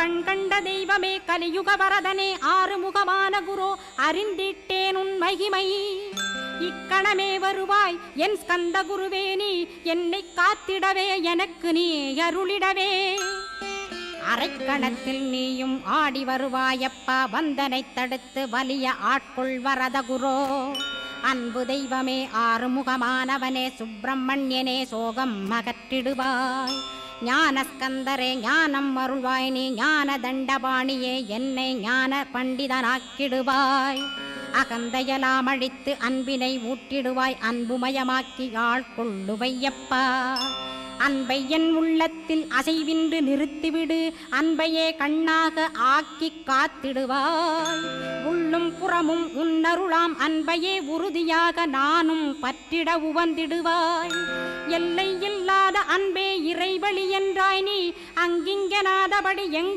கண்கண்ட தெய்வமே கலியுக வரதனே ஆறுமுகமான குரு அறிந்திட்டேன் உன் மகிமை இக்கணமே வருவாய் என் ஸ்கந்த குருவே நீ என்னை காத்திடவே எனக்கு நீ அருளிடவே அரைக்கணத்தில் நீயும் ஆடி வருவாயப்பா வந்தனை தடுத்து வலிய ஆட்கொள் வரத குரோ அன்பு தெய்வமே ஆறுமுகமானவனே சுப்பிரமணியனே சோகம் அகற்றிடுவாய் ஞானஸ்கந்தரே ஞானம் அருள்வாய் நீ ஞான தண்டபாணியே என்னை ஞான பண்டிதனாக்கிடுவாய் அகந்தையலாம் அழித்து அன்பினை ஊட்டிடுவாய் அன்புமயமாக்கி ஆள்கொள்ளுவையப்பா அன்பை என் உள்ளத்தில் அசைவின்று நிறுத்திவிடு அன்பையே கண்ணாக ஆக்கி காத்திடுவாய் உள்ளும் புறமும் உன்னருளாம் அன்பையே உறுதியாக நானும் பற்றிட உவந்திடுவாய் எல்லை இல்லாத அன்பே இறைவழி என்றாய் நீ அங்கிங்கனாதபடி எங்கும்